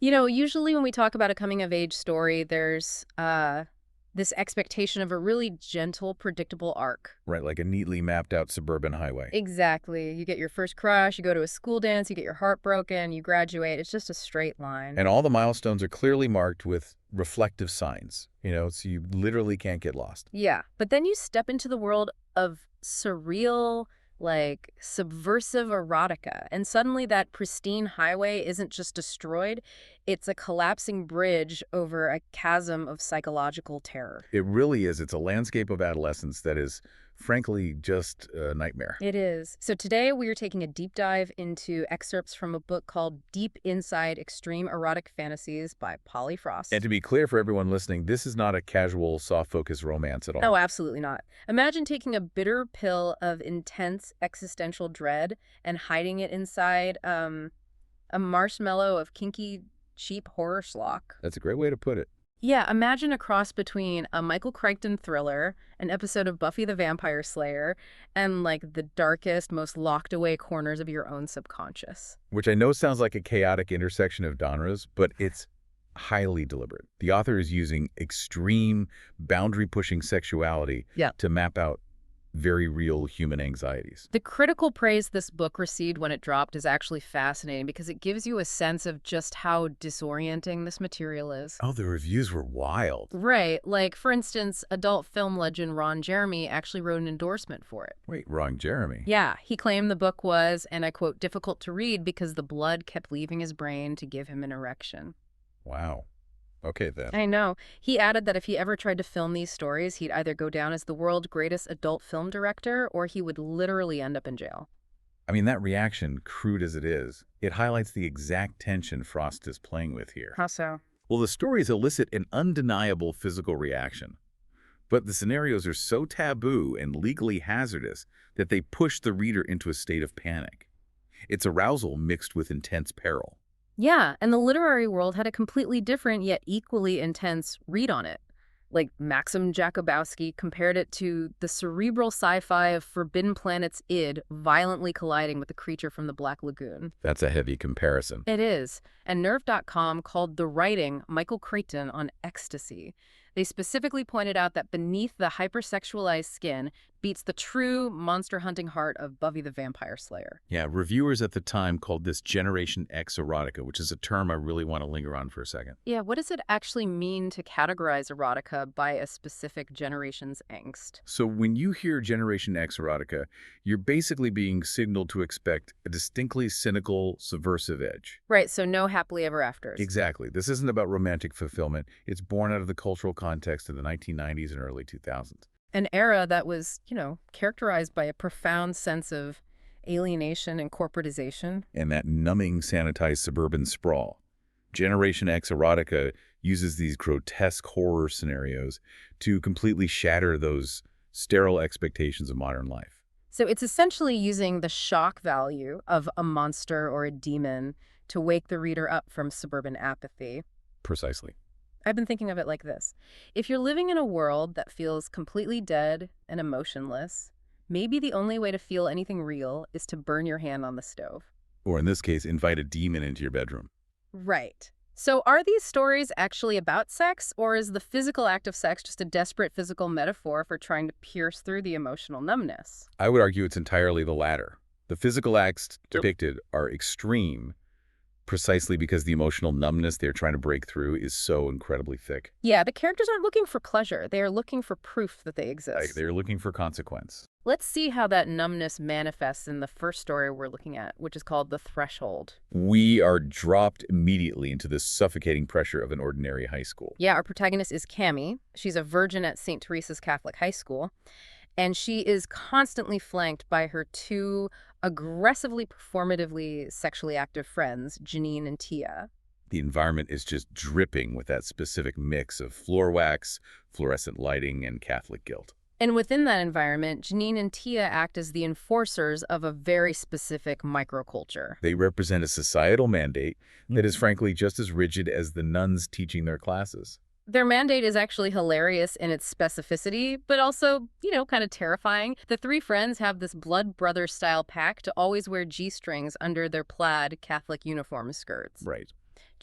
Usually when we talk about a coming-of-age story, there's this expectation of a really gentle, predictable arc. Right, like a neatly mapped out suburban highway. Exactly. You get your first crush, you go to a school dance, you get your heart broken, you graduate. It's just a straight line. And all the milestones are clearly marked with reflective signs, so you literally can't get lost. Yeah. But then you step into the world of surreal, like subversive erotica. And suddenly that pristine highway isn't just destroyed, it's a collapsing bridge over a chasm of psychological terror. It really is. It's a landscape of adolescence that is, frankly, just a nightmare. It is. So today we are taking a deep dive into excerpts from a book called Deep Inside Extreme Erotic Fantasies by Polly Frost. And to be clear for everyone listening, this is not a casual, soft-focus romance at all. Oh, absolutely not. Imagine taking a bitter pill of intense existential dread and hiding it inside a marshmallow of kinky, cheap horror schlock. That's a great way to put it. Yeah, imagine a cross between a Michael Crichton thriller, an episode of Buffy the Vampire Slayer, and like the darkest, most locked away corners of your own subconscious. Which I know sounds like a chaotic intersection of genres, but it's highly deliberate. The author is using extreme, boundary-pushing sexuality to map out very real human anxieties. The critical praise this book received when it dropped is actually fascinating because it gives you a sense of just how disorienting this material is. Oh, the reviews were wild. Right. Like, for instance, adult film legend Ron Jeremy actually wrote an endorsement for it. Wait, Ron Jeremy? Yeah, he claimed the book was, and I quote, difficult to read because the blood kept leaving his brain to give him an erection. Wow. Okay, then. I know. He added that if he ever tried to film these stories, he'd either go down as the world's greatest adult film director or he would literally end up in jail. I mean, that reaction, crude as it is, it highlights the exact tension Frost is playing with here. How so? Well, the stories elicit an undeniable physical reaction, but the scenarios are so taboo and legally hazardous that they push the reader into a state of panic. It's arousal mixed with intense peril. Yeah, and the literary world had a completely different yet equally intense read on it. Like Maxim Jakubowski compared it to the cerebral sci-fi of Forbidden Planet's id violently colliding with the creature from the Black Lagoon. That's a heavy comparison. It is. And Nerve.com called the writing Michael Crichton on ecstasy. They specifically pointed out that beneath the hypersexualized skin beats the true monster-hunting heart of Buffy the Vampire Slayer. Yeah, reviewers at the time called this Generation X erotica, which is a term I really want to linger on for a second. Yeah, what does it actually mean to categorize erotica by a specific generation's angst? So when you hear Generation X erotica, you're basically being signaled to expect a distinctly cynical, subversive edge. Right, so no happily ever afters. Exactly. This isn't about romantic fulfillment. It's born out of the cultural context of the 1990s and early 2000s. An era that was, characterized by a profound sense of alienation and corporatization. And that numbing, sanitized suburban sprawl. Generation X erotica uses these grotesque horror scenarios to completely shatter those sterile expectations of modern life. So it's essentially using the shock value of a monster or a demon to wake the reader up from suburban apathy. Precisely. I've been thinking of it like this. If you're living in a world that feels completely dead and emotionless, maybe the only way to feel anything real is to burn your hand on the stove. Or in this case, invite a demon into your bedroom. Right. So are these stories actually about sex, or is the physical act of sex just a desperate physical metaphor for trying to pierce through the emotional numbness? I would argue it's entirely the latter. The physical acts depicted are extreme, precisely because the emotional numbness they're trying to break through is so incredibly thick. Yeah, the characters aren't looking for pleasure. They are looking for proof that they exist. They're looking for consequence. Let's see how that numbness manifests in the first story we're looking at, which is called The Threshold. We are dropped immediately into the suffocating pressure of an ordinary high school. Yeah, our protagonist is Cammie. She's a virgin at St. Teresa's Catholic High School, and she is constantly flanked by her two aggressively, performatively sexually active friends, Janine and Tia. The environment is just dripping with that specific mix of floor wax, fluorescent lighting, and Catholic guilt. And within that environment, Janine and Tia act as the enforcers of a very specific microculture. They represent a societal mandate that is frankly just as rigid as the nuns teaching their classes. Their mandate is actually hilarious in its specificity, but also, kind of terrifying. The three friends have this blood brother style pact to always wear G-strings under their plaid Catholic uniform skirts. Right.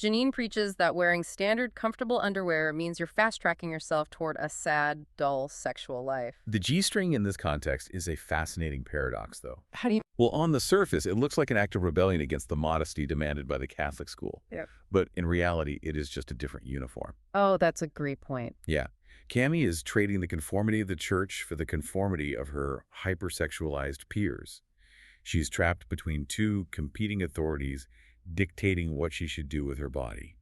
Janine preaches that wearing standard, comfortable underwear means you're fast-tracking yourself toward a sad, dull sexual life. The G-string in this context is a fascinating paradox, though. How do you... Well, on the surface, it looks like an act of rebellion against the modesty demanded by the Catholic school. Yeah. But in reality, it is just a different uniform. Oh, that's a great point. Yeah. Cami is trading the conformity of the church for the conformity of her hypersexualized peers. She's trapped between two competing authorities dictating what she should do with her body.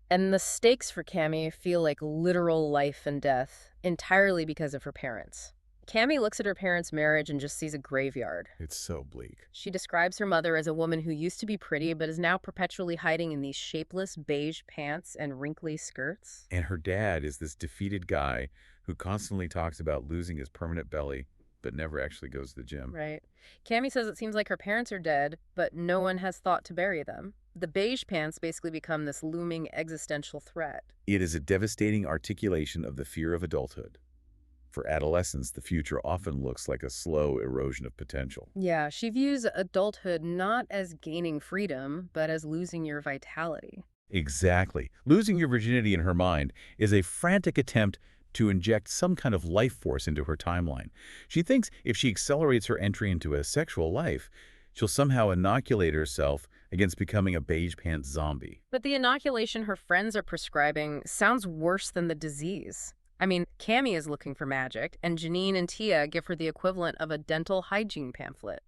And the stakes for Cami feel like literal life and death, entirely because of her parents. Cami looks at her parents' marriage and just sees a graveyard. It's so bleak. She describes her mother as a woman who used to be pretty but is now perpetually hiding in these shapeless beige pants and wrinkly skirts. And her dad is this defeated guy who constantly talks about losing his permanent belly, but never actually goes to the gym. Right. Cami says it seems like her parents are dead, but no one has thought to bury them. The beige pants basically become this looming existential threat. It is a devastating articulation of the fear of adulthood. For adolescents, the future often looks like a slow erosion of potential. Yeah, she views adulthood not as gaining freedom, but as losing your vitality. Exactly. Losing your virginity in her mind is a frantic attempt to inject some kind of life force into her timeline. She thinks if she accelerates her entry into a sexual life, she'll somehow inoculate herself against becoming a beige pants zombie. But the inoculation her friends are prescribing sounds worse than the disease. I mean, Cami is looking for magic, and Janine and Tia give her the equivalent of a dental hygiene pamphlet.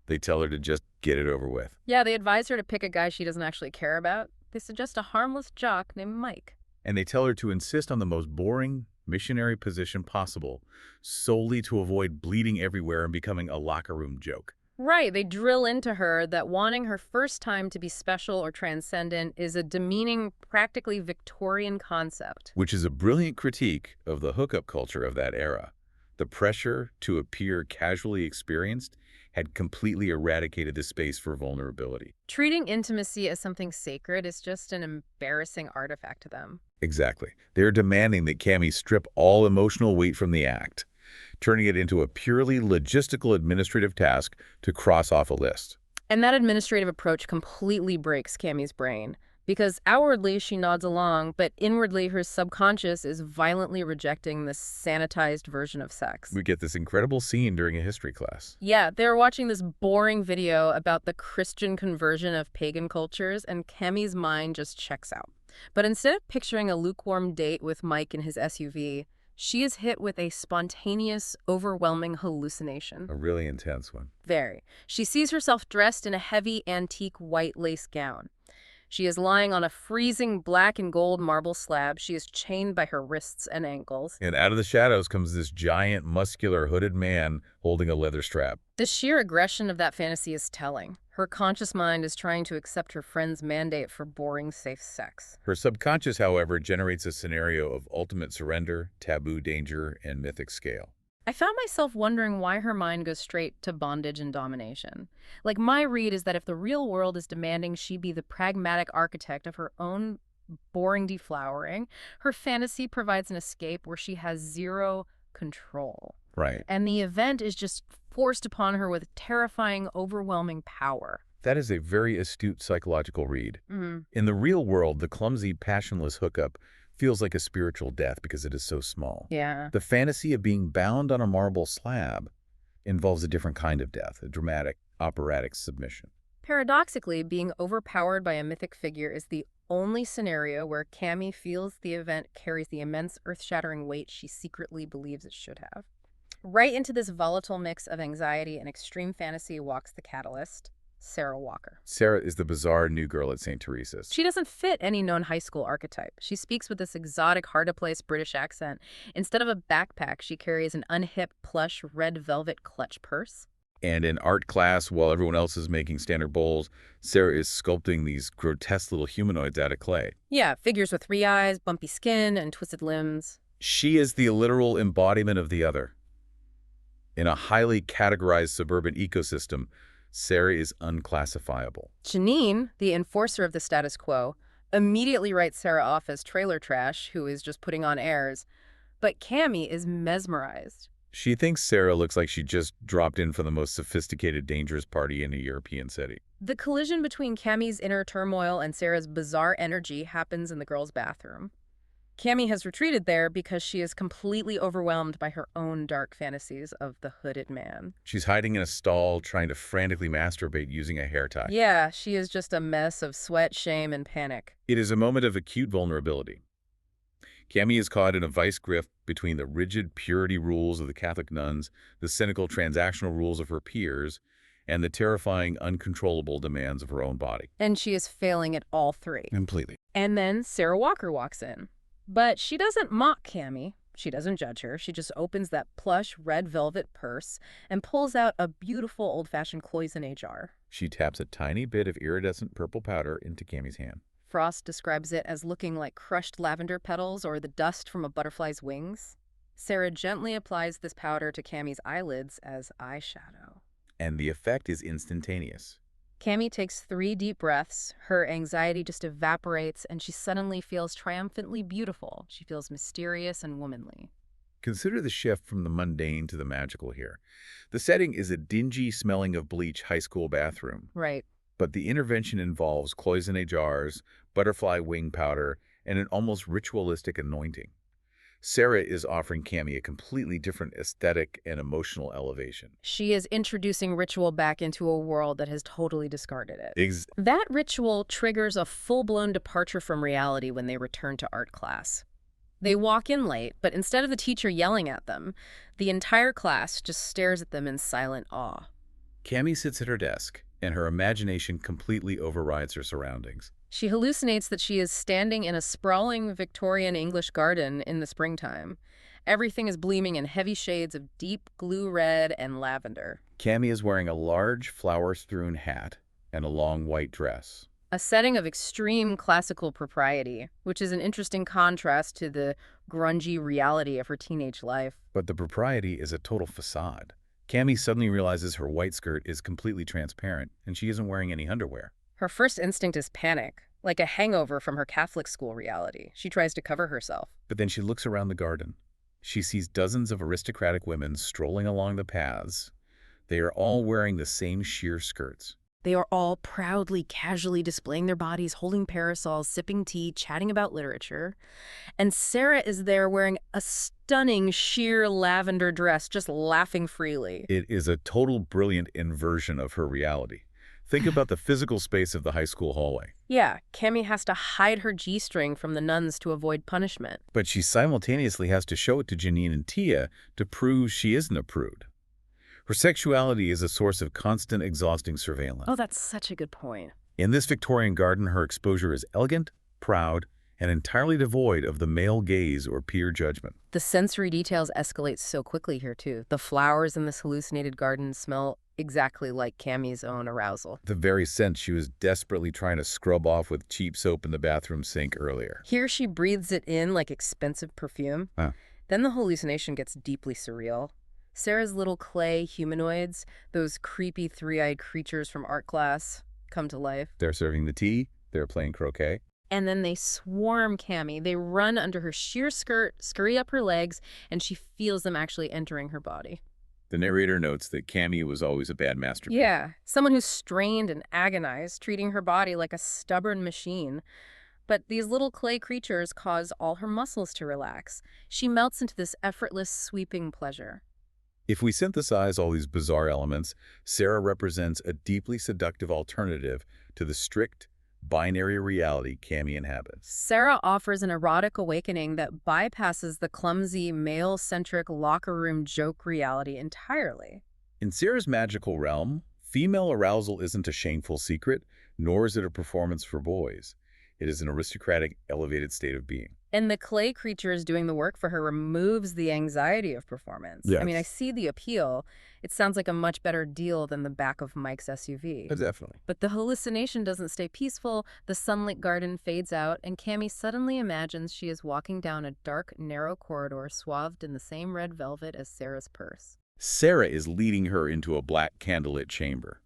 They tell her to just get it over with. Yeah, they advise her to pick a guy she doesn't actually care about. They suggest a harmless jock named Mike. And they tell her to insist on the most boring, missionary position possible, solely to avoid bleeding everywhere and becoming a locker room joke. Right, they drill into her that wanting her first time to be special or transcendent is a demeaning, practically Victorian concept. Which is a brilliant critique of the hookup culture of that era. The pressure to appear casually experienced had completely eradicated the space for vulnerability. Treating intimacy as something sacred is just an embarrassing artifact to them. Exactly. They're demanding that Cami strip all emotional weight from the act, turning it into a purely logistical administrative task to cross off a list. And that administrative approach completely breaks Cami's brain, because outwardly she nods along, but inwardly her subconscious is violently rejecting this sanitized version of sex. We get this incredible scene during a history class. Yeah, they're watching this boring video about the Christian conversion of pagan cultures, and Cami's mind just checks out. But instead of picturing a lukewarm date with Mike in his SUV, she is hit with a spontaneous, overwhelming hallucination. A really intense one. Very. She sees herself dressed in a heavy, antique white lace gown. She is lying on a freezing black and gold marble slab. She is chained by her wrists and ankles. And out of the shadows comes this giant, muscular, hooded man holding a leather strap. The sheer aggression of that fantasy is telling. Her conscious mind is trying to accept her friend's mandate for boring, safe sex. Her subconscious, however, generates a scenario of ultimate surrender, taboo danger, and mythic scale. I found myself wondering why her mind goes straight to bondage and domination. Like, my read is that if the real world is demanding she be the pragmatic architect of her own boring deflowering, her fantasy provides an escape where she has zero control. Right. And the event is just forced upon her with terrifying, overwhelming power. That is a very astute psychological read. Mm-hmm. In the real world, the clumsy, passionless hookup feels like a spiritual death because it is so small. Yeah. The fantasy of being bound on a marble slab involves a different kind of death, a dramatic, operatic submission. Paradoxically, being overpowered by a mythic figure is the only scenario where Cami feels the event carries the immense earth-shattering weight she secretly believes it should have. Right into this volatile mix of anxiety and extreme fantasy walks the catalyst, Sarah Walker. Sarah is the bizarre new girl at St. Teresa's. She doesn't fit any known high school archetype. She speaks with this exotic, hard-to-place British accent. Instead of a backpack, she carries an unhip, plush, red velvet clutch purse. And in art class, while everyone else is making standard bowls, Sarah is sculpting these grotesque little humanoids out of clay. Yeah, figures with 3 eyes, bumpy skin, and twisted limbs. She is the literal embodiment of the other. In a highly categorized suburban ecosystem, Sarah is unclassifiable. Janine, the enforcer of the status quo, immediately writes Sarah off as trailer trash who is just putting on airs. But Cami is mesmerized. She thinks Sarah looks like she just dropped in from the most sophisticated, dangerous party in a European city. The collision between Cammie's inner turmoil and Sarah's bizarre energy happens in the girls' bathroom. Cammie has retreated there because she is completely overwhelmed by her own dark fantasies of the hooded man. She's hiding in a stall, trying to frantically masturbate using a hair tie. Yeah, she is just a mess of sweat, shame, and panic. It is a moment of acute vulnerability. Cami is caught in a vice grip between the rigid purity rules of the Catholic nuns, the cynical transactional rules of her peers, and the terrifying, uncontrollable demands of her own body. And she is failing at all three. Completely. And then Sarah Walker walks in. But she doesn't mock Cammie. She doesn't judge her. She just opens that plush red velvet purse and pulls out a beautiful old-fashioned cloisonne jar. She taps a tiny bit of iridescent purple powder into Cami's hand. Frost describes it as looking like crushed lavender petals or the dust from a butterfly's wings. Sarah gently applies this powder to Cammie's eyelids as eyeshadow. And the effect is instantaneous. Cammie takes 3 deep breaths, her anxiety just evaporates, and she suddenly feels triumphantly beautiful. She feels mysterious and womanly. Consider the shift from the mundane to the magical here. The setting is a dingy, smelling of bleach high school bathroom. Right. But the intervention involves cloisonne jars, butterfly wing powder, and an almost ritualistic anointing. Sarah is offering Cami a completely different aesthetic and emotional elevation. She is introducing ritual back into a world that has totally discarded it. That ritual triggers a full-blown departure from reality when they return to art class. They walk in late, but instead of the teacher yelling at them, the entire class just stares at them in silent awe. Cami sits at her desk, and her imagination completely overrides her surroundings. She hallucinates that she is standing in a sprawling Victorian English garden in the springtime. Everything is gleaming in heavy shades of deep blue red and lavender. Cami is wearing a large flower-strewn hat and a long white dress. A setting of extreme classical propriety, which is an interesting contrast to the grungy reality of her teenage life. But the propriety is a total facade. Cami suddenly realizes her white skirt is completely transparent, and she isn't wearing any underwear. Her first instinct is panic, like a hangover from her Catholic school reality. She tries to cover herself. But then she looks around the garden. She sees dozens of aristocratic women strolling along the paths. They are all wearing the same sheer skirts. They are all proudly, casually displaying their bodies, holding parasols, sipping tea, chatting about literature. And Sarah is there wearing a stunning sheer lavender dress, just laughing freely. It is a total brilliant inversion of her reality. Think about the physical space of the high school hallway. Yeah, Cami has to hide her G-string from the nuns to avoid punishment. But she simultaneously has to show it to Janine and Tia to prove she isn't a prude. Her sexuality is a source of constant, exhausting surveillance. Oh, that's such a good point. In this Victorian garden, her exposure is elegant, proud, and entirely devoid of the male gaze or peer judgment. The sensory details escalate so quickly here, too. The flowers in this hallucinated garden smell exactly like Cami's own arousal. The very scent she was desperately trying to scrub off with cheap soap in the bathroom sink earlier. Here she breathes it in like expensive perfume. Then the hallucination gets deeply surreal. Sarah's little clay humanoids, those creepy three-eyed creatures from art class, come to life. They're serving the tea, they're playing croquet. And then they swarm Cami. They run under her sheer skirt, scurry up her legs, and she feels them actually entering her body. The narrator notes that Cami was always a bad masturbator. Yeah, someone who's strained and agonized, treating her body like a stubborn machine. But these little clay creatures cause all her muscles to relax. She melts into this effortless, sweeping pleasure. If we synthesize all these bizarre elements, Sarah represents a deeply seductive alternative to the strict, binary reality Cami inhabits. Sarah offers an erotic awakening that bypasses the clumsy, male-centric locker room joke reality entirely. In Sarah's magical realm, female arousal isn't a shameful secret, nor is it a performance for boys. It is an aristocratic, elevated state of being. And the clay creatures doing the work for her removes the anxiety of performance. Yes. I mean, I see the appeal. It sounds like a much better deal than the back of Mike's SUV. Definitely. But the hallucination doesn't stay peaceful. The sunlit garden fades out, and Cami suddenly imagines she is walking down a dark, narrow corridor swathed in the same red velvet as Sarah's purse. Sarah is leading her into a black candlelit chamber.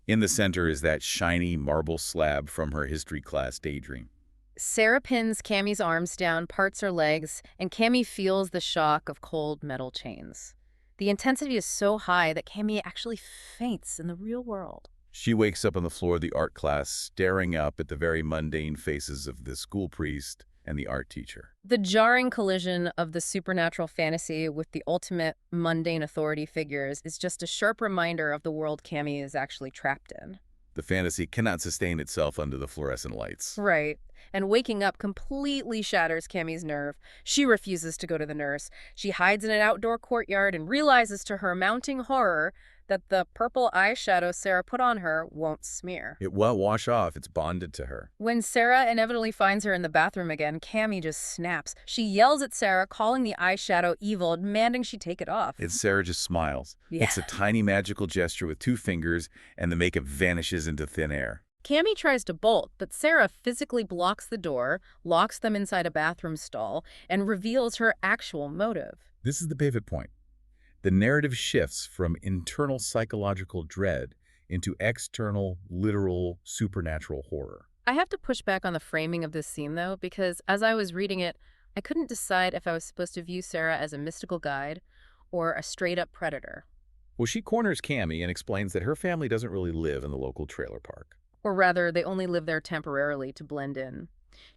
In the center is that shiny marble slab from her history class daydream. Sarah pins Cami's arms down, parts her legs, and Cami feels the shock of cold metal chains. The intensity is so high that Cammy actually faints in the real world. She wakes up on the floor of the art class, staring up at the very mundane faces of the school priest and the art teacher. The jarring collision of the supernatural fantasy with the ultimate mundane authority figures is just a sharp reminder of the world Cammy is actually trapped in. The fantasy cannot sustain itself under the fluorescent lights. Right. And waking up completely shatters Cammy's nerve. She refuses to go to the nurse. She hides in an outdoor courtyard and realizes to her mounting horror that the purple eyeshadow Sarah put on her won't smear. It won't wash off. It's bonded to her. When Sarah inevitably finds her in the bathroom again, Cammy just snaps. She yells at Sarah, calling the eyeshadow evil, demanding she take it off. And Sarah just smiles. Yeah. Makes a tiny magical gesture with 2 fingers, and the makeup vanishes into thin air. Cammy tries to bolt, but Sarah physically blocks the door, locks them inside a bathroom stall, and reveals her actual motive. This is the pivot point. The narrative shifts from internal psychological dread into external, literal, supernatural horror. I have to push back on the framing of this scene, though, because as I was reading it, I couldn't decide if I was supposed to view Sarah as a mystical guide or a straight-up predator. Well, she corners Cammy and explains that her family doesn't really live in the local trailer park. Or rather, they only live there temporarily to blend in.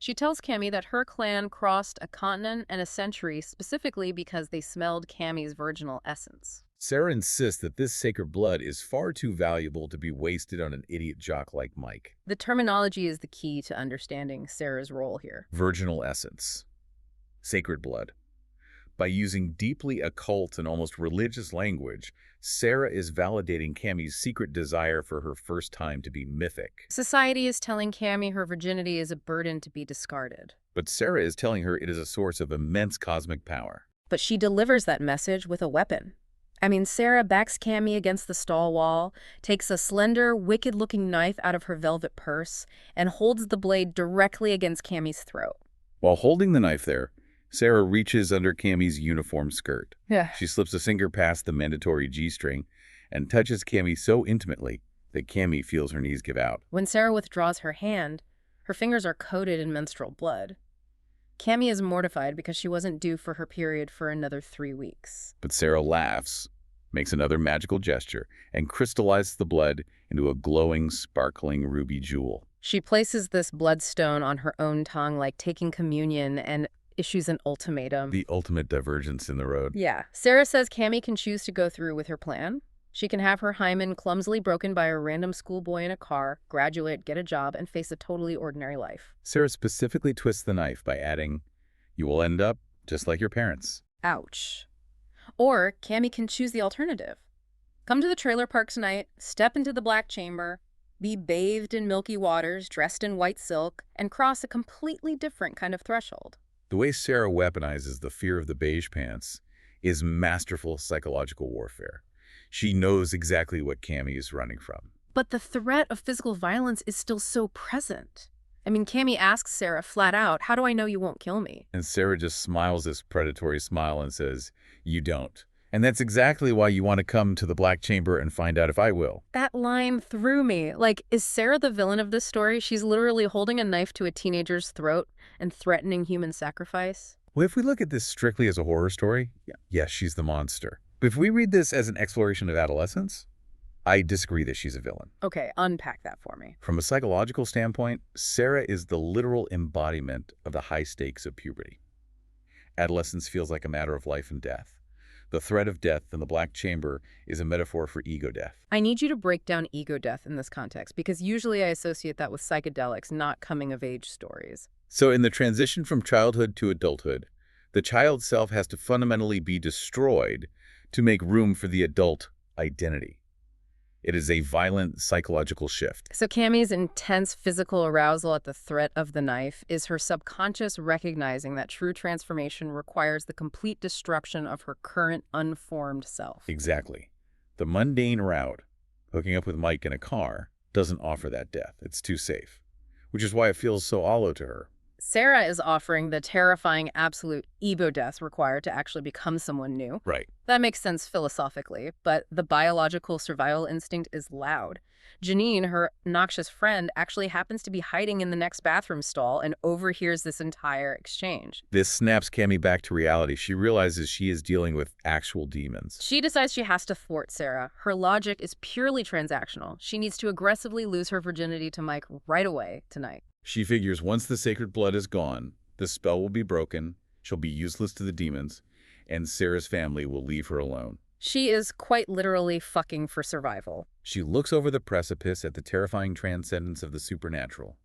She tells Cammy that her clan crossed a continent and a century specifically because they smelled Cammy's virginal essence. Sarah insists that this sacred blood is far too valuable to be wasted on an idiot jock like Mike. The terminology is the key to understanding Sarah's role here. Virginal essence. Sacred blood. By using deeply occult and almost religious language, Sarah is validating Cammy's secret desire for her first time to be mythic. Society is telling Cammy her virginity is a burden to be discarded. But Sarah is telling her it is a source of immense cosmic power. But she delivers that message with a weapon. I mean, Sarah backs Cammy against the stall wall, takes a slender, wicked-looking knife out of her velvet purse, and holds the blade directly against Cammy's throat. While holding the knife there, Sarah reaches under Cammy's uniform skirt. Yeah. She slips a finger past the mandatory G-string and touches Cammy so intimately that Cammy feels her knees give out. When Sarah withdraws her hand, her fingers are coated in menstrual blood. Cammy is mortified because she wasn't due for her period for another 3 weeks. But Sarah laughs, makes another magical gesture, and crystallizes the blood into a glowing, sparkling ruby jewel. She places this bloodstone on her own tongue like taking communion and issues an ultimatum. The ultimate divergence in the road. Yeah. Sarah says Cammy can choose to go through with her plan. She can have her hymen clumsily broken by a random schoolboy in a car, graduate, get a job, and face a totally ordinary life. Sarah specifically twists the knife by adding, "You will end up just like your parents." Ouch. Or Cammy can choose the alternative. Come to the trailer park tonight, step into the black chamber, be bathed in milky waters, dressed in white silk, and cross a completely different kind of threshold. The way Sarah weaponizes the fear of the beige pants is masterful psychological warfare. She knows exactly what Cammy is running from. But the threat of physical violence is still so present. I mean, Cammy asks Sarah flat out, "How do I know you won't kill me?" And Sarah just smiles this predatory smile and says, "You don't. And that's exactly why you want to come to the Black Chamber and find out if I will." That line threw me. Like, is Sarah the villain of this story? She's literally holding a knife to a teenager's throat and threatening human sacrifice. Well, if we look at this strictly as a horror story, yes, she's the monster. But if we read this as an exploration of adolescence, I disagree that she's a villain. Okay, unpack that for me. From a psychological standpoint, Sarah is the literal embodiment of the high stakes of puberty. Adolescence feels like a matter of life and death. The threat of death in the Black Chamber is a metaphor for ego death. I need you to break down ego death in this context, because usually I associate that with psychedelics, not coming-of-age stories. So in the transition from childhood to adulthood, the child self has to fundamentally be destroyed to make room for the adult identity. It is a violent psychological shift. So Cammy's intense physical arousal at the threat of the knife is her subconscious recognizing that true transformation requires the complete destruction of her current unformed self. Exactly. The mundane route, hooking up with Mike in a car, doesn't offer that death. It's too safe, which is why it feels so hollow to her. Sarah is offering the terrifying absolute ego death required to actually become someone new. Right. That makes sense philosophically, but the biological survival instinct is loud. Janine, her noxious friend, actually happens to be hiding in the next bathroom stall and overhears this entire exchange. This snaps Cammy back to reality. She realizes she is dealing with actual demons. She decides she has to thwart Sarah. Her logic is purely transactional. She needs to aggressively lose her virginity to Mike right away tonight. She figures once the sacred blood is gone, the spell will be broken, she'll be useless to the demons, and Sarah's family will leave her alone. She is quite literally fucking for survival. She looks over the precipice at the terrifying transcendence of the supernatural,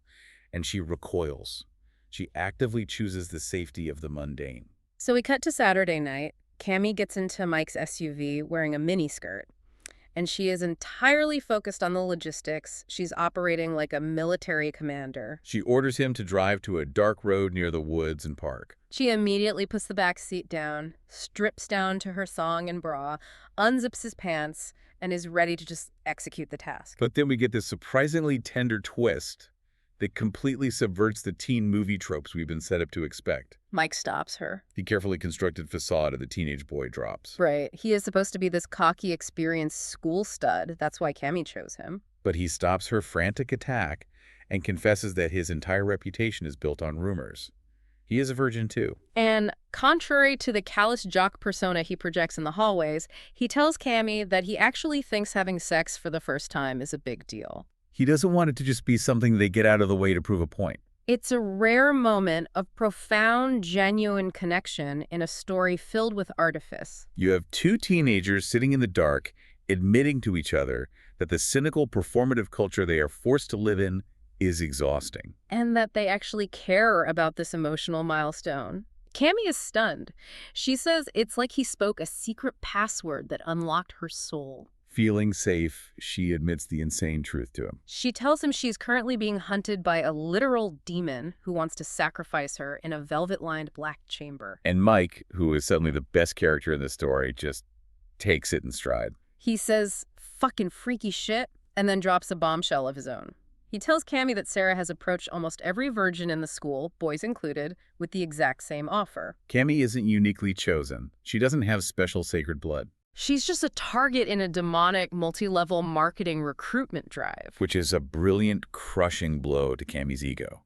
and she recoils. She actively chooses the safety of the mundane. So we cut to Saturday night. Cammy gets into Mike's SUV wearing a miniskirt, and she is entirely focused on the logistics. She's operating like a military commander. She orders him to drive to a dark road near the woods and park. She immediately puts the back seat down, strips down to her thong and bra, unzips his pants, and is ready to just execute the task. But then we get this surprisingly tender twist that completely subverts the teen movie tropes we've been set up to expect. Mike stops her. The carefully constructed facade of the teenage boy drops. Right. He is supposed to be this cocky, experienced school stud. That's why Cammy chose him. But he stops her frantic attack and confesses that his entire reputation is built on rumors. He is a virgin too. And contrary to the callous jock persona he projects in the hallways, he tells Cammy that he actually thinks having sex for the first time is a big deal. He doesn't want it to just be something they get out of the way to prove a point. It's a rare moment of profound, genuine connection in a story filled with artifice. You have two teenagers sitting in the dark, admitting to each other that the cynical, performative culture they are forced to live in is exhausting. And that they actually care about this emotional milestone. Cammy is stunned. She says it's like he spoke a secret password that unlocked her soul. Feeling safe, she admits the insane truth to him. She tells him she's currently being hunted by a literal demon who wants to sacrifice her in a velvet-lined black chamber. And Mike, who is suddenly the best character in the story, just takes it in stride. He says, "Fucking freaky shit," and then drops a bombshell of his own. He tells Cammy that Sarah has approached almost every virgin in the school, boys included, with the exact same offer. Cammy isn't uniquely chosen. She doesn't have special sacred blood. She's just a target in a demonic, multi-level marketing recruitment drive. Which is a brilliant, crushing blow to Cammy's ego.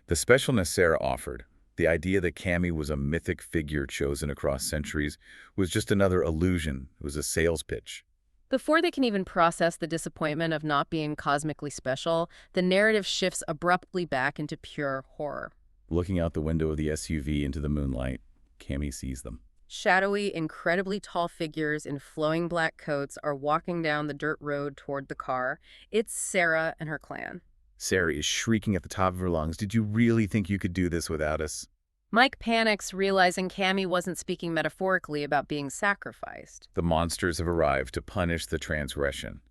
The specialness Sarah offered, the idea that Cammy was a mythic figure chosen across centuries, was just another illusion. It was a sales pitch. Before they can even process the disappointment of not being cosmically special, the narrative shifts abruptly back into pure horror. Looking out the window of the SUV into the moonlight, Cammy sees them. Shadowy, incredibly tall figures in flowing black coats are walking down the dirt road toward the car. It's Sarah and her clan. Sarah is shrieking at the top of her lungs, "Did you really think you could do this without us?" Mike panics, realizing Cammy wasn't speaking metaphorically about being sacrificed. The monsters have arrived to punish the transgression.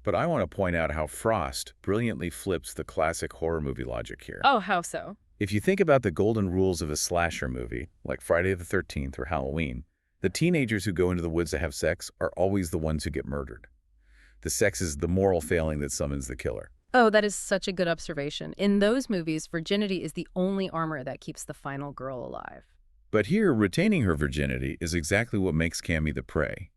But I want to point out how Frost brilliantly flips the classic horror movie logic here. Oh, how so? If you think about the golden rules of a slasher movie, like Friday the 13th or Halloween, the teenagers who go into the woods to have sex are always the ones who get murdered. The sex is the moral failing that summons the killer. Oh, that is such a good observation. In those movies, virginity is the only armor that keeps the final girl alive. But here, retaining her virginity is exactly what makes Cammy the prey.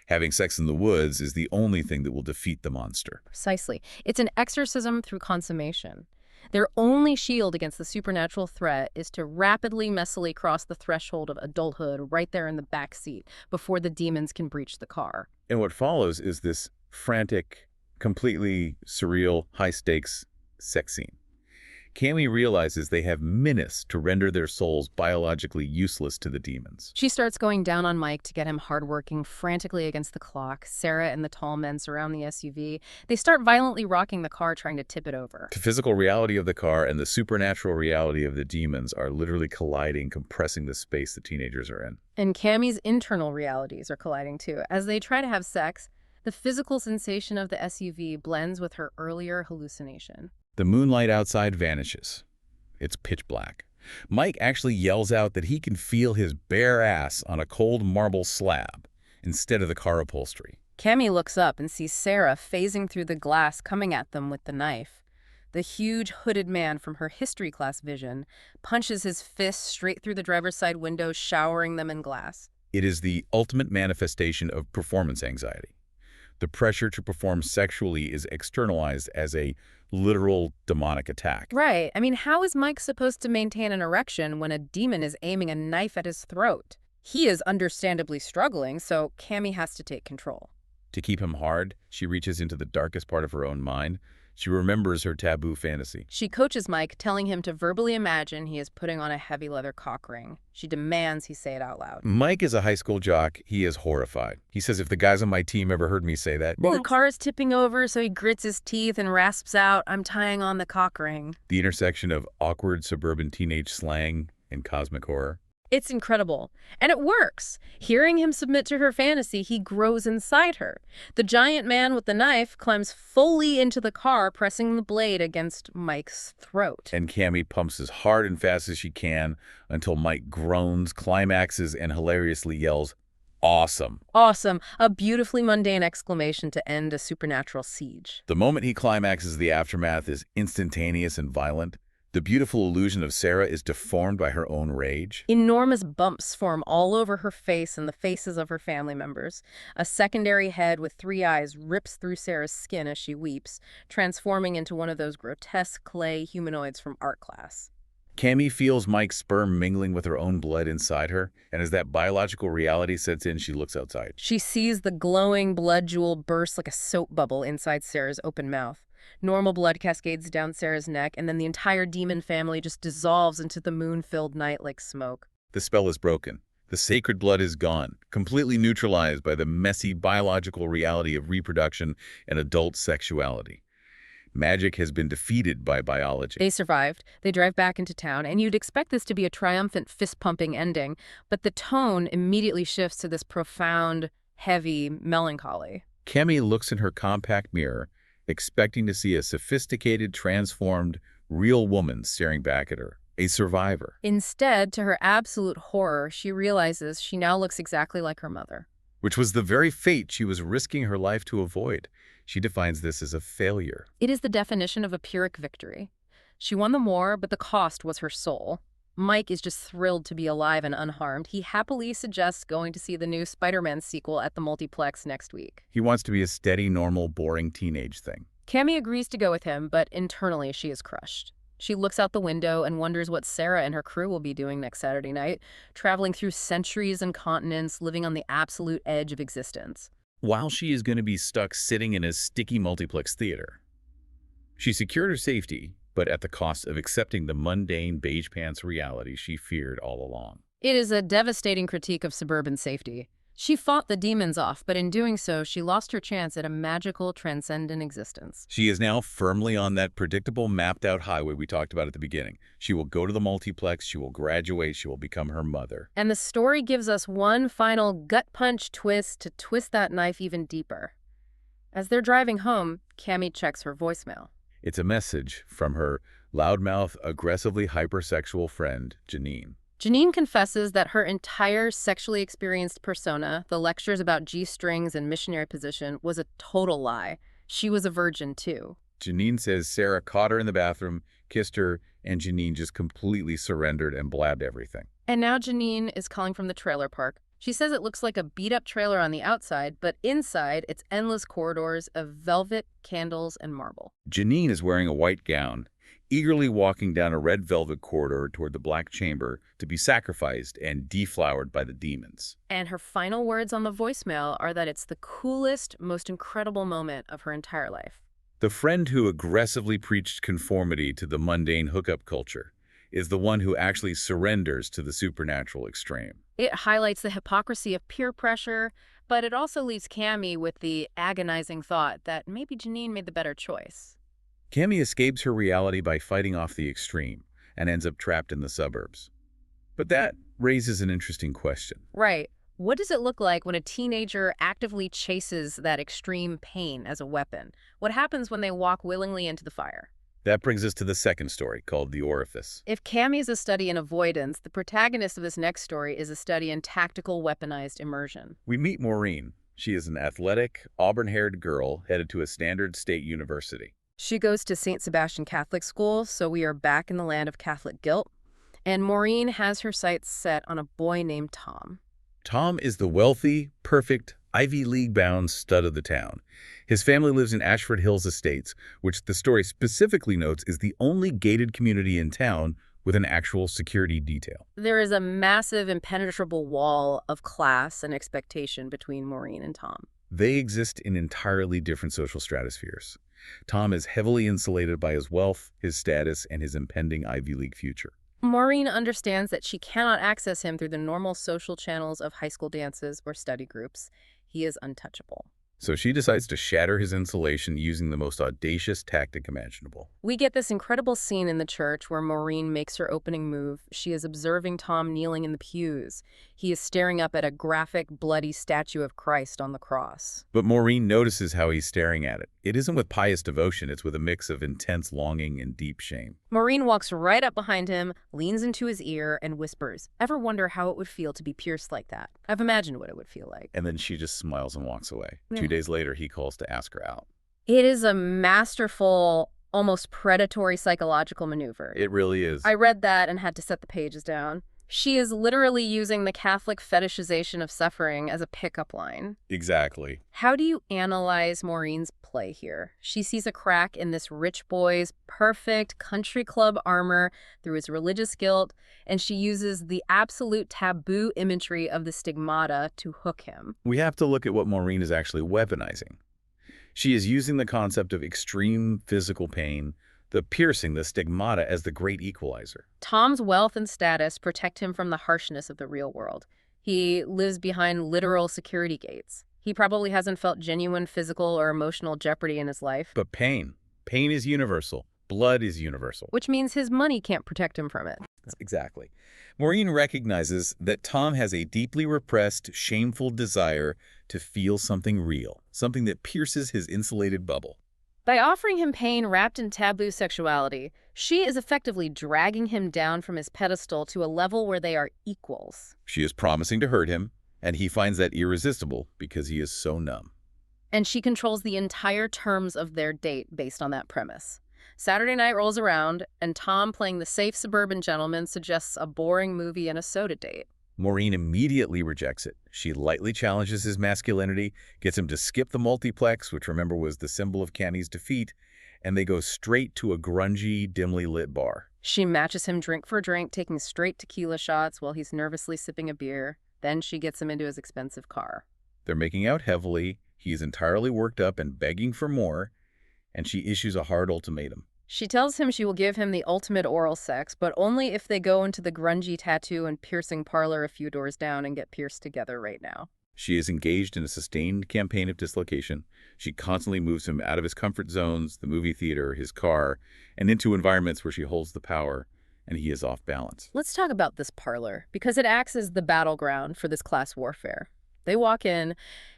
Having sex in the woods is the only thing that will defeat the monster. Precisely. It's an exorcism through consummation. Their only shield against the supernatural threat is to rapidly, messily cross the threshold of adulthood right there in the back seat before the demons can breach the car. And what follows is this frantic, completely surreal, high-stakes sex scene. Cammy realizes they have minutes to render their souls biologically useless to the demons. She starts going down on Mike to get him hardworking, frantically against the clock. Sarah and the tall men surround the SUV. They start violently rocking the car, trying to tip it over. The physical reality of the car and the supernatural reality of the demons are literally colliding, compressing the space the teenagers are in. And Cammy's internal realities are colliding too. As they try to have sex, the physical sensation of the SUV blends with her earlier hallucination. The moonlight outside vanishes. It's pitch black. Mike actually yells out that he can feel his bare ass on a cold marble slab instead of the car upholstery. Cammy looks up and sees Sarah phasing through the glass, coming at them with the knife. the huge hooded man from her history class vision, punches his fist straight through the driver's side window, showering them in glass. It is the ultimate manifestation of performance anxiety. The pressure to perform sexually is externalized as a literal demonic attack. Right. I mean, how is Mike supposed to maintain an erection when a demon is aiming a knife at his throat? He is understandably struggling, so Cammy has to take control. To keep him hard, she reaches into the darkest part of her own mind. She remembers her taboo fantasy. She coaches Mike, telling him to verbally imagine he is putting on a heavy leather cock ring. She demands he say it out loud. Mike is a high school jock. He is horrified. He says if the guys on my team ever heard me say that, The car is tipping over, so he grits his teeth and rasps out, "I'm tying on the cock ring." the intersection of awkward suburban teenage slang and cosmic horror. It's incredible. And it works. Hearing him submit to her fantasy, he grows inside her. The giant man with the knife climbs fully into the car, pressing the blade against Mike's throat. And Cammy pumps as hard and fast as she can until Mike groans, climaxes, and hilariously yells, "Awesome." Awesome. A beautifully mundane exclamation to end a supernatural siege. The moment he climaxes, the aftermath is instantaneous and violent. The beautiful illusion of Sarah is deformed by her own rage. Enormous bumps form all over her face and the faces of her family members. A secondary head with 3 eyes rips through Sarah's skin as she weeps, transforming into one of those grotesque clay humanoids from art class. Cammy feels Mike's sperm mingling with her own blood inside her, and as that biological reality sets in, she looks outside. She sees the glowing blood jewel burst like a soap bubble inside Sarah's open mouth. Normal blood cascades down Sarah's neck, and then the entire demon family just dissolves into the moon-filled night like smoke. The spell is broken. The sacred blood is gone, completely neutralized by the messy biological reality of reproduction and adult sexuality. Magic has been defeated by biology. They survived. They drive back into town, and you'd expect this to be a triumphant, fist-pumping ending, but the tone immediately shifts to this profound, heavy melancholy. Cammy looks in her compact mirror, expecting to see a sophisticated, transformed, real woman staring back at her, a survivor. Instead, to her absolute horror, she realizes she now looks exactly like her mother. Which was the very fate she was risking her life to avoid. She defines this as a failure. It is the definition of a Pyrrhic victory. She won the war, but the cost was her soul. Mike is just thrilled to be alive and unharmed. He happily suggests going to see the new Spider-Man sequel at the multiplex next week. He wants to be a steady, normal, boring teenage thing. Cammy agrees to go with him, but internally she is crushed. She looks out the window and wonders what Sarah and her crew will be doing next Saturday night, traveling through centuries and continents, living on the absolute edge of existence. While she is going to be stuck sitting in a sticky multiplex theater. She secured her safety, but at the cost of accepting the mundane beige pants reality she feared all along. It is a devastating critique of suburban safety. She fought the demons off, but in doing so, she lost her chance at a magical, transcendent existence. She is now firmly on that predictable, mapped-out highway we talked about at the beginning. She will go to the multiplex, she will graduate, she will become her mother. And the story gives us one final gut-punch twist to twist that knife even deeper. As they're driving home, Cammy checks her voicemail. It's a message from her loudmouth, aggressively hypersexual friend, Janine. Janine confesses that her entire sexually experienced persona, the lectures about G-strings and missionary position, was a total lie. She was a virgin, too. Janine says Sarah caught her in the bathroom, kissed her, and Janine just completely surrendered and blabbed everything. And now Janine is calling from the trailer park. She says it looks like a beat-up trailer on the outside, but inside, it's endless corridors of velvet, candles, and marble. Janine is wearing a white gown, eagerly walking down a red velvet corridor toward the black chamber to be sacrificed and deflowered by the demons. And her final words on the voicemail are that it's the coolest, most incredible moment of her entire life. The friend who aggressively preached conformity to the mundane hookup culture is the one who actually surrenders to the supernatural extreme. It highlights the hypocrisy of peer pressure, but it also leaves Cammy with the agonizing thought that maybe Janine made the better choice. Cammy escapes her reality by fighting off the extreme and ends up trapped in the suburbs. But that raises an interesting question. Right. What does it look like when a teenager actively chases that extreme pain as a weapon? What happens when they walk willingly into the fire? That brings us to the second story, called The Orifice. If Cammy is a study in avoidance, the protagonist of this next story is a study in tactical weaponized immersion. We meet Maureen. She is an athletic, auburn-haired girl headed to a standard state university. She goes to St. Sebastian Catholic School, so we are back in the land of Catholic guilt. And Maureen has her sights set on a boy named Tom. Tom is the wealthy, perfect, Ivy League-bound stud of the town. His family lives in Ashford Hills Estates, which the story specifically notes is the only gated community in town with an actual security detail. There is a massive, impenetrable wall of class and expectation between Maureen and Tom. They exist in entirely different social stratospheres. Tom is heavily insulated by his wealth, his status, and his impending Ivy League future. Maureen understands that she cannot access him through the normal social channels of high school dances or study groups. He is untouchable. So she decides to shatter his insulation using the most audacious tactic imaginable. We get this incredible scene in the church where Maureen makes her opening move. She is observing Tom kneeling in the pews. He is staring up at a graphic, bloody statue of Christ on the cross. But Maureen notices how he's staring at it. It isn't with pious devotion, it's with a mix of intense longing and deep shame. Maureen walks right up behind him, leans into his ear, and whispers, "Ever wonder how it would feel to be pierced like that? I've imagined what it would feel like." And then she just smiles and walks away. Yeah. 2 days later, he calls to ask her out. It is a masterful, almost predatory psychological maneuver. It really is. I read that and had to set the pages down. She is literally using the Catholic fetishization of suffering as a pickup line. Exactly. How do you analyze Maureen's play here? She sees a crack in this rich boy's perfect country club armor through his religious guilt, and she uses the absolute taboo imagery of the stigmata to hook him. We have to look at what Maureen is actually weaponizing. She is using the concept of extreme physical pain, the piercing, the stigmata, as the great equalizer. Tom's wealth and status protect him from the harshness of the real world. He lives behind literal security gates. He probably hasn't felt genuine physical or emotional jeopardy in his life. But pain is universal. Blood is universal. Which means his money can't protect him from it. Exactly. Maureen recognizes that Tom has a deeply repressed, shameful desire to feel something real, something that pierces his insulated bubble. By offering him pain wrapped in taboo sexuality, she is effectively dragging him down from his pedestal to a level where they are equals. She is promising to hurt him, and he finds that irresistible because he is so numb. And she controls the entire terms of their date based on that premise. Saturday night rolls around, and Tom, playing the safe suburban gentleman, suggests a boring movie and a soda date. Maureen immediately rejects it. She lightly challenges his masculinity, gets him to skip the multiplex, which remember was the symbol of Canny's defeat, and they go straight to a grungy, dimly lit bar. She matches him drink for drink, taking straight tequila shots while he's nervously sipping a beer. Then she gets him into his expensive car. They're making out heavily, he is entirely worked up and begging for more, and she issues a hard ultimatum. She tells him she will give him the ultimate oral sex, but only if they go into the grungy tattoo and piercing parlor a few doors down and get pierced together right now. She is engaged in a sustained campaign of dislocation. She constantly moves him out of his comfort zones, the movie theater, his car, and into environments where she holds the power, and he is off balance. Let's talk about this parlor, because it acts as the battleground for this class warfare. They walk in,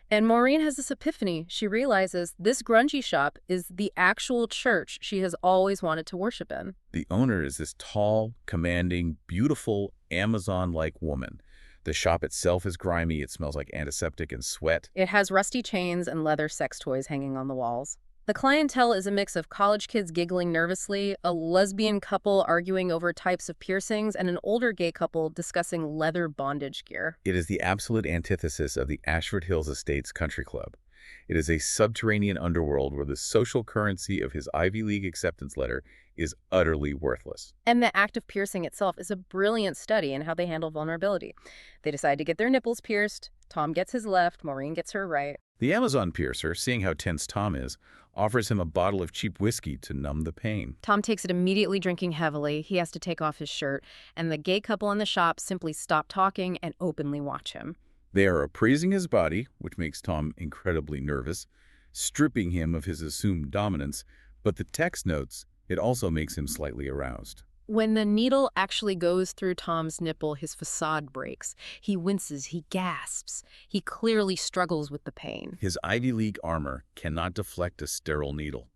and Maureen has this epiphany. She realizes this grungy shop is the actual church she has always wanted to worship in. The owner is this tall, commanding, beautiful, Amazon-like woman. The shop itself is grimy. It smells like antiseptic and sweat. It has rusty chains and leather sex toys hanging on the walls. The clientele is a mix of college kids giggling nervously, a lesbian couple arguing over types of piercings, and an older gay couple discussing leather bondage gear. It is the absolute antithesis of the Ashford Hills Estates Country Club. It is a subterranean underworld where the social currency of his Ivy League acceptance letter is utterly worthless. And the act of piercing itself is a brilliant study in how they handle vulnerability. They decide to get their nipples pierced. Tom gets his left, Maureen gets her right. The Amazon piercer, seeing how tense Tom is, offers him a bottle of cheap whiskey to numb the pain. Tom takes it immediately, drinking heavily. He has to take off his shirt, and the gay couple in the shop simply stop talking and openly watch him. They are appraising his body, which makes Tom incredibly nervous, stripping him of his assumed dominance, but the text notes it also makes him slightly aroused. When the needle actually goes through Tom's nipple, his facade breaks. He winces, he gasps. He clearly struggles with the pain. His Ivy League armor cannot deflect a sterile needle.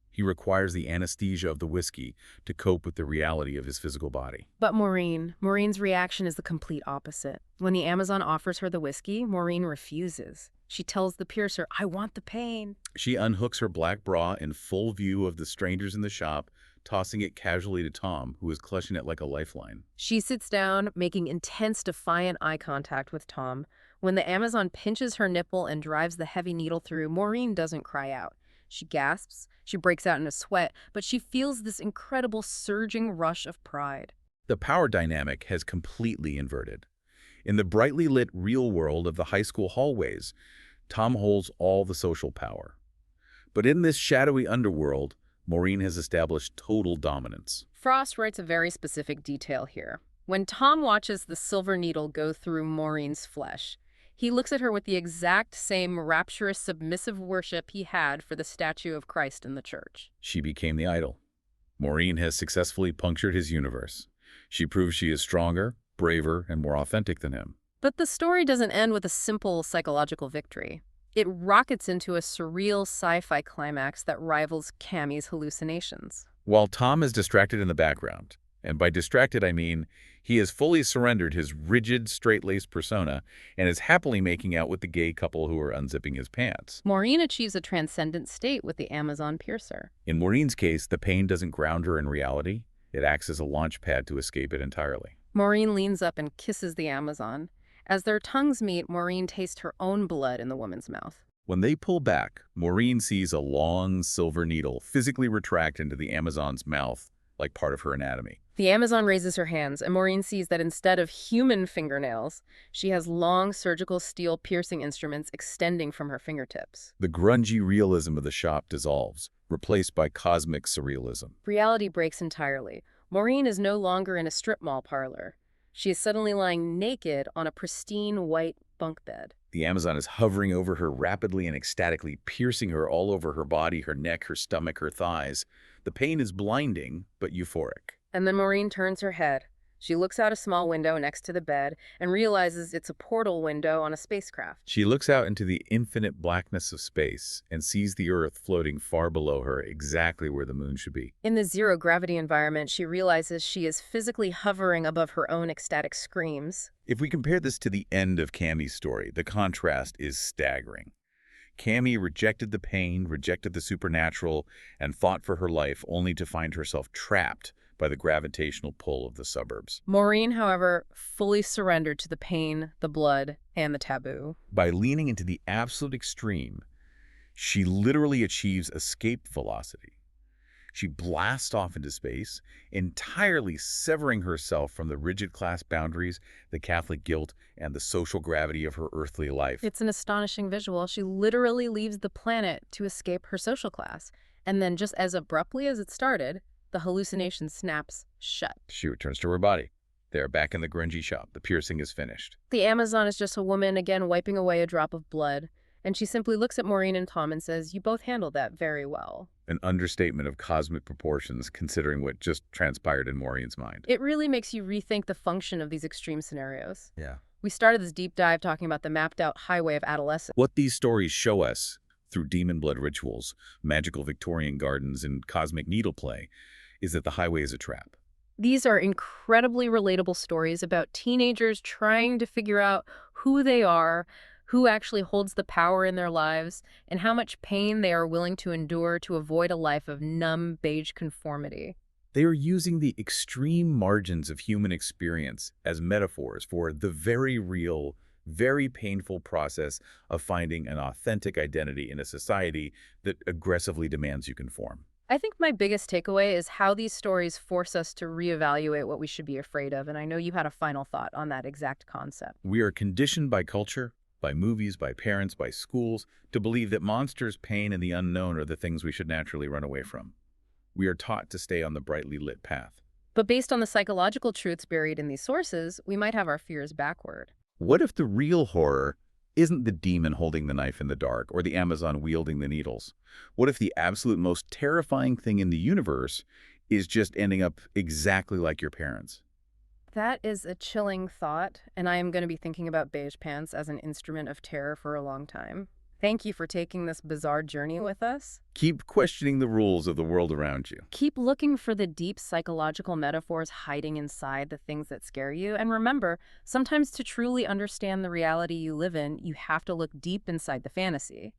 He requires the anesthesia of the whiskey to cope with the reality of his physical body. But Maureen's reaction is the complete opposite. When the Amazon offers her the whiskey, Maureen refuses. She tells the piercer, I want the pain. She unhooks her black bra in full view of the strangers in the shop, tossing it casually to Tom, who is clutching it like a lifeline. She sits down, making intense, defiant eye contact with Tom. When the Amazon pinches her nipple and drives the heavy needle through, Maureen doesn't cry out. She gasps, she breaks out in a sweat, but she feels this incredible surging rush of pride. The power dynamic has completely inverted. In the brightly lit real world of the high school hallways, Tom holds all the social power. But in this shadowy underworld, Maureen has established total dominance. Frost writes a very specific detail here. When Tom watches the silver needle go through Maureen's flesh, he looks at her with the exact same rapturous, submissive worship he had for the statue of Christ in the church. She became the idol. Maureen has successfully punctured his universe. She proves she is stronger, braver, and more authentic than him. But the story doesn't end with a simple psychological victory. It rockets into a surreal sci-fi climax that rivals Cammie's hallucinations. While Tom is distracted in the background, and by distracted I mean he has fully surrendered his rigid, straight-laced persona and is happily making out with the gay couple who are unzipping his pants. Maureen achieves a transcendent state with the Amazon piercer. In Maureen's case, the pain doesn't ground her in reality. It acts as a launch pad to escape it entirely. Maureen leans up and kisses the Amazon. As their tongues meet, Maureen tastes her own blood in the woman's mouth. When they pull back, Maureen sees a long silver needle physically retract into the Amazon's mouth like part of her anatomy. The Amazon raises her hands, and Maureen sees that instead of human fingernails, she has long surgical steel piercing instruments extending from her fingertips. The grungy realism of the shop dissolves, replaced by cosmic surrealism. Reality breaks entirely. Maureen is no longer in a strip mall parlor. She is suddenly lying naked on a pristine white bunk bed. The Amazon is hovering over her rapidly and ecstatically, piercing her all over her body, her neck, her stomach, her thighs. The pain is blinding, but euphoric. And then Maureen turns her head. She looks out a small window next to the bed and realizes it's a portal window on a spacecraft. She looks out into the infinite blackness of space and sees the Earth floating far below her, exactly where the moon should be. In the zero-gravity environment, she realizes she is physically hovering above her own ecstatic screams. If we compare this to the end of Cammie's story, the contrast is staggering. Cammie rejected the pain, rejected the supernatural, and fought for her life only to find herself trapped by the gravitational pull of the suburbs. Maureen, however, fully surrendered to the pain, the blood, and the taboo. By leaning into the absolute extreme, she literally achieves escape velocity. She blasts off into space, entirely severing herself from the rigid class boundaries, the Catholic guilt, and the social gravity of her earthly life. It's an astonishing visual. She literally leaves the planet to escape her social class. And then just as abruptly as it started, the hallucination snaps shut. She returns to her body. They are back in the grungy shop. The piercing is finished. The Amazon is just a woman, again wiping away a drop of blood. And she simply looks at Maureen and Tom and says, "You both handled that very well." An understatement of cosmic proportions, considering what just transpired in Maureen's mind. It really makes you rethink the function of these extreme scenarios. Yeah. We started this deep dive talking about the mapped-out highway of adolescence. What these stories show us, through demon blood rituals, magical Victorian gardens, and cosmic needleplay, is that the highway is a trap. These are incredibly relatable stories about teenagers trying to figure out who they are, who actually holds the power in their lives, and how much pain they are willing to endure to avoid a life of numb, beige conformity. They are using the extreme margins of human experience as metaphors for the very real, very painful process of finding an authentic identity in a society that aggressively demands you conform. I think my biggest takeaway is how these stories force us to reevaluate what we should be afraid of, and I know you had a final thought on that exact concept. We are conditioned by culture, by movies, by parents, by schools, to believe that monsters, pain, and the unknown are the things we should naturally run away from. We are taught to stay on the brightly lit path. But based on the psychological truths buried in these sources, we might have our fears backward. What if the real horror isn't the demon holding the knife in the dark or the Amazon wielding the needles? What if the absolute most terrifying thing in the universe is just ending up exactly like your parents? That is a chilling thought, and I am going to be thinking about beige pants as an instrument of terror for a long time. Thank you for taking this bizarre journey with us. Keep questioning the rules of the world around you. Keep looking for the deep psychological metaphors hiding inside the things that scare you. And remember, sometimes to truly understand the reality you live in, you have to look deep inside the fantasy.